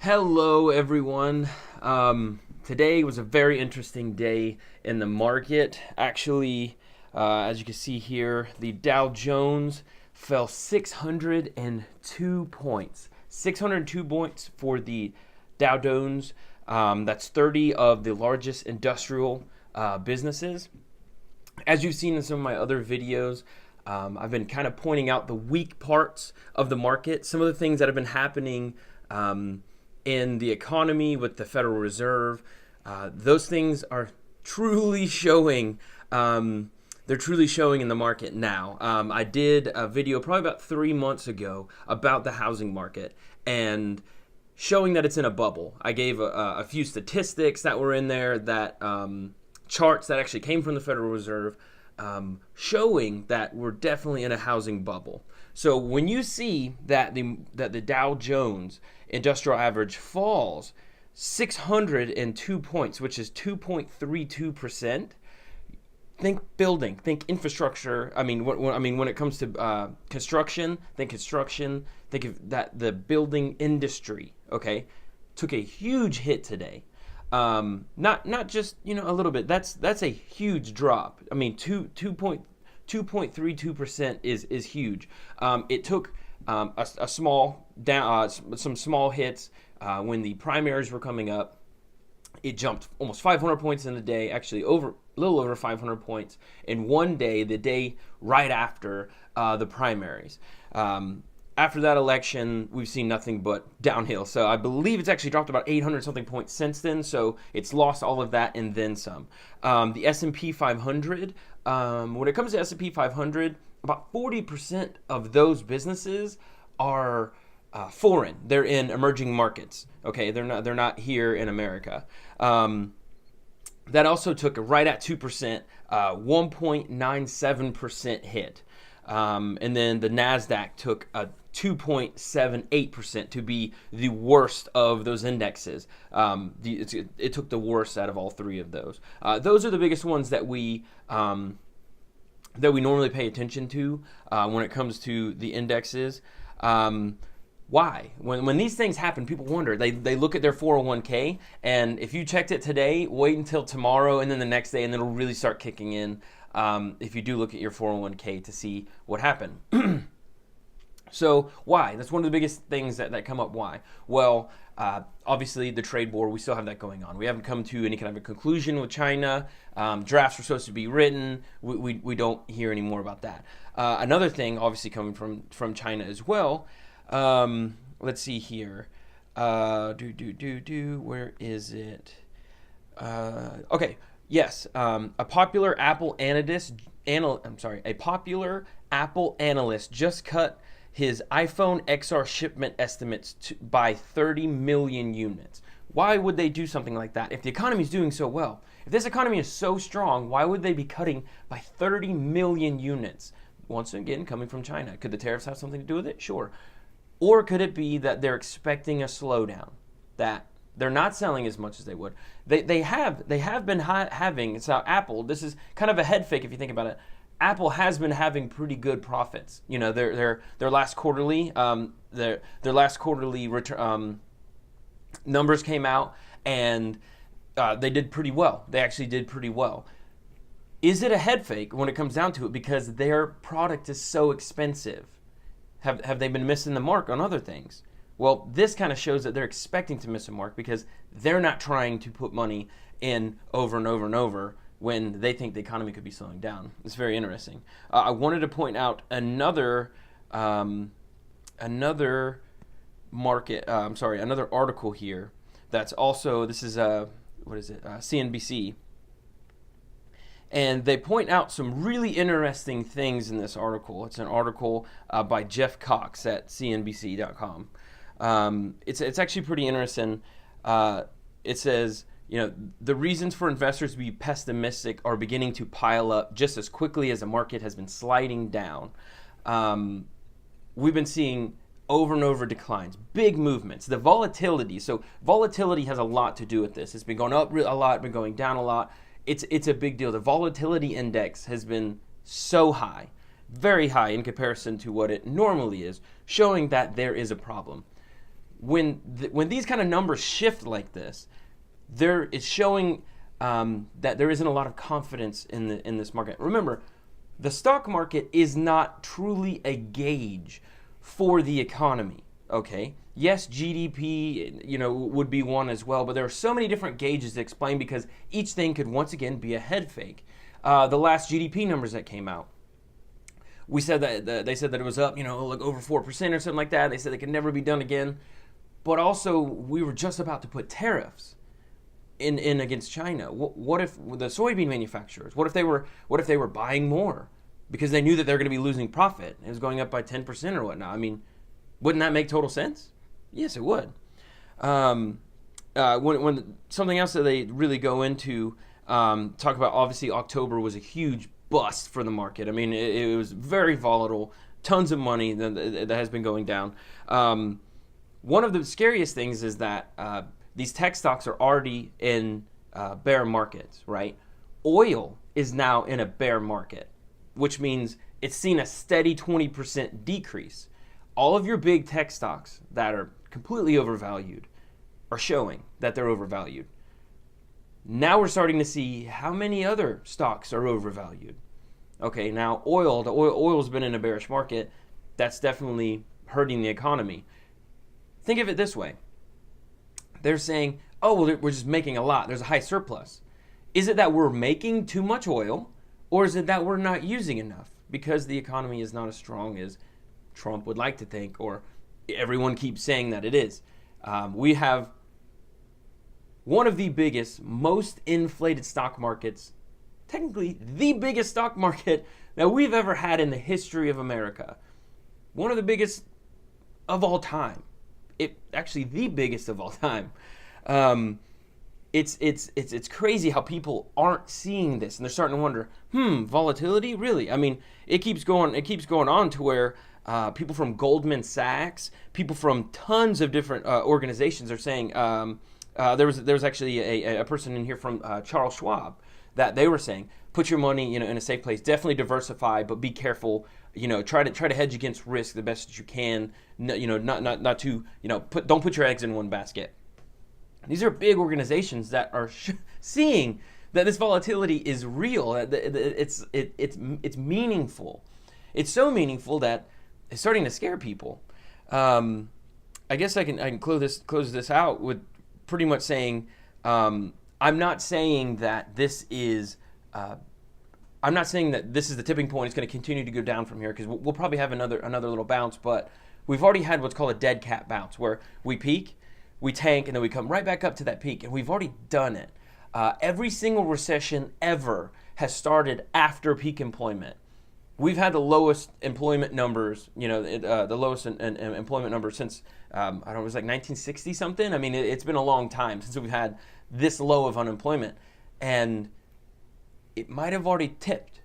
Hello, everyone. Today was a very interesting day in the market. Actually, as you can see here, the Dow Jones fell 602 points. 602 points for the Dow Jones. That's 30 of the largest industrial businesses. As you've seen in some of my other videos, I've been kind of pointing out the weak parts of the market, some of the things that have been happening in the economy with the Federal Reserve. Those things are truly showing. They're truly showing in the market now. I did a video probably about 3 months ago about the housing market and showing that it's in a bubble. I gave a few statistics that were in there, that charts that actually came from the Federal Reserve, showing that we're definitely in a housing bubble. So when you see that the Dow Jones Industrial Average falls 602 points, which is 2.32%, think building, think infrastructure. When it comes to construction, think of that the building industry. Okay, took a huge hit today. Not just a little bit. That's a huge drop. I mean, 2.32% is huge. It took a small down, some small hits when the primaries were coming up. It jumped almost 500 points in a day. Actually, a little over 500 points in one day. The day right after the primaries. After that election, we've seen nothing but downhill. So I believe it's actually dropped about 800 something points since then. So it's lost all of that and then some. The S&P 500, when it comes to S&P 500, about 40% of those businesses are foreign. They're in emerging markets. Okay, they're not here in America. That also took right at 2%, 1.97% hit. And then the NASDAQ took a 2.78% to be the worst of those indexes. It took the worst out of all three of those. Those are the biggest ones that we normally pay attention to when it comes to the indexes. Why? When these things happen, people wonder. They look at their 401k, and if you checked it today, wait until tomorrow and then the next day, and then it'll really start kicking in. If you do look at your 401k to see what happened. So why? That's one of the biggest things that come up. Why? Well, obviously the trade war, we still have that going on. We haven't come to any kind of a conclusion with China. Drafts were supposed to be written. We don't hear any more about that. Another thing, obviously coming from China as well. Let's see here. Where is it? Okay. Yes, a popular Apple analyst just cut his iPhone XR shipment estimates by 30 million units. Why would they do something like that if the economy is doing so well? If this economy is so strong, why would they be cutting by 30 million units? Once again, coming from China. Could the tariffs have something to do with it? Sure. Or could it be that they're expecting a slowdown, that they're not selling as much as they would? They have been having. So Apple, this is kind of a head fake if you think about it. Apple has been having pretty good profits. Their last quarterly numbers came out, and they did pretty well. They actually did pretty well. Is it a head fake when it comes down to it because their product is so expensive? Have they been missing the mark on other things? Well, this kind of shows that they're expecting to miss a mark because they're not trying to put money in over and over and over when they think the economy could be slowing down. It's very interesting. I wanted to point out another article here that's also, this is CNBC. And they point out some really interesting things in this article. It's an article by Jeff Cox at CNBC.com. It's actually pretty interesting. It says, the reasons for investors to be pessimistic are beginning to pile up just as quickly as the market has been sliding down. We've been seeing over and over declines, big movements, the volatility. So volatility has a lot to do with this. It's been going up a lot, been going down a lot. It's a big deal. The volatility index has been so high, very high in comparison to what it normally is, showing that there is a problem. when these kind of numbers shift like this, there is showing that there isn't a lot of confidence in this market. Remember, the stock market is not truly a gauge for the economy. Okay, yes, GDP, would be one as well, but there are so many different gauges to explain because each thing could once again be a head fake. The last GDP numbers that came out, we said that they said that it was up, like over 4% or something like that. They said it could never be done again, but also we were just about to put tariffs in against China. What if the soybean manufacturers? What if they were buying more because they knew that they're going to be losing profit? It was going up by 10% or whatnot. I mean, wouldn't that make total sense? Yes, it would. When something else that they really go into, talk about, obviously October was a huge bust for the market. I mean, it was very volatile, tons of money that has been going down. One of the scariest things is that these tech stocks are already in bear markets, right? Oil is now in a bear market, which means it's seen a steady 20% decrease. All of your big tech stocks that are completely overvalued are showing that they're overvalued. Now we're starting to see how many other stocks are overvalued. Okay, now oil's been in a bearish market. That's definitely hurting the economy. Think of it this way. They're saying, oh, well, we're just making a lot. There's a high surplus. Is it that we're making too much oil, or is it that we're not using enough because the economy is not as strong as Trump would like to think, or everyone keeps saying that it is? We have one of the biggest, most inflated stock markets, technically the biggest stock market that we've ever had in the history of America. One of the biggest of all time. Actually the biggest of all time. It's crazy how people aren't seeing this, and they're starting to wonder, volatility, really? I mean, it keeps going on to where people from Goldman Sachs, people from tons of different organizations are saying, there was actually a person in here from Charles Schwab that they were saying, put your money in a safe place, definitely diversify, but be careful. Try to hedge against risk the best that you can. Not to don't put your eggs in one basket. These are big organizations that are seeing that this volatility is real. It's meaningful. It's so meaningful that it's starting to scare people. I guess I can close this out with pretty much saying, I'm not saying that this is. I'm not saying that this is the tipping point. It's going to continue to go down from here because we'll probably have another little bounce. But we've already had what's called a dead cat bounce, where we peak, we tank, and then we come right back up to that peak. And we've already done it. Every single recession ever has started after peak employment. We've had the lowest employment numbers, the lowest employment numbers since, I don't know, it was like 1960 something. I mean, it's been a long time since we've had this low of unemployment. And it might have already tipped.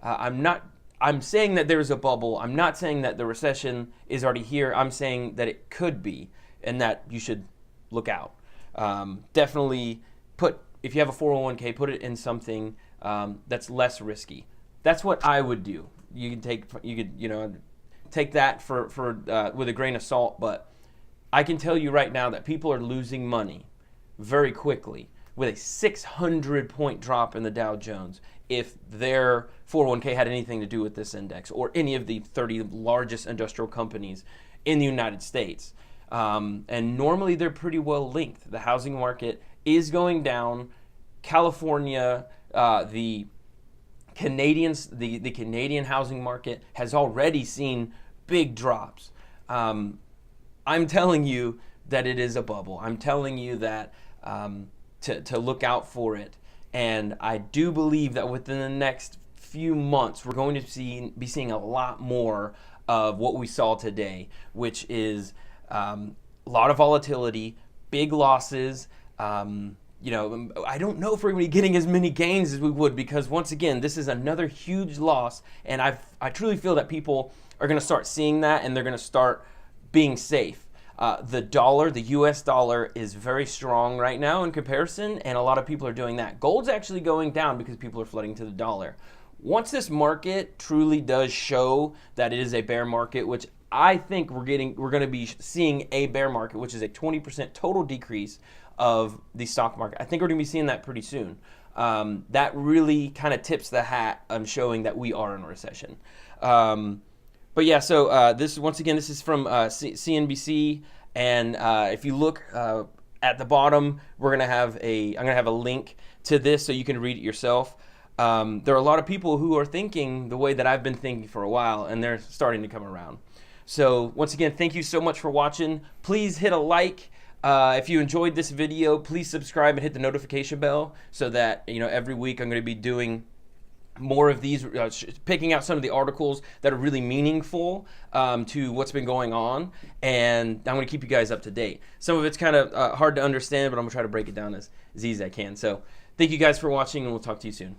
I'm saying that there's a bubble. I'm not saying that the recession is already here. I'm saying that it could be, and that you should look out. Definitely if you have a 401k, put it in something that's less risky. That's what I would do. You could take that for with a grain of salt, but I can tell you right now that people are losing money very quickly with a 600-point drop in the Dow Jones if their 401k had anything to do with this index or any of the 30 largest industrial companies in the United States. And normally they're pretty well linked. The housing market is going down. California, the Canadian housing market has already seen big drops. I'm telling you that it is a bubble. I'm telling you that to look out for it. And I do believe that within the next few months, we're going to be seeing a lot more of what we saw today, which is a lot of volatility, big losses. I don't know if we're going to be getting as many gains as we would, because once again, this is another huge loss. And I truly feel that people are going to start seeing that, and they're going to start being safe. The US dollar is very strong right now in comparison, and a lot of people are doing that. Gold's actually going down because people are flooding to the dollar. Once this market truly does show that it is a bear market, which I think we're going to be seeing a bear market, which is a 20% total decrease of the stock market. I think we're going to be seeing that pretty soon. That really kind of tips the hat on showing that we are in a recession. But yeah, so this is from CNBC, and if you look at the bottom, I'm gonna have a link to this so you can read it yourself. There are a lot of people who are thinking the way that I've been thinking for a while, and they're starting to come around. So once again, thank you so much for watching. Please hit a like. If you enjoyed this video, please subscribe and hit the notification bell so that every week I'm going to be doing more of these, picking out some of the articles that are really meaningful to what's been going on, and I'm going to keep you guys up to date. Some of it's kind of hard to understand, but I'm going to try to break it down as easy as I can. So thank you guys for watching, and we'll talk to you soon.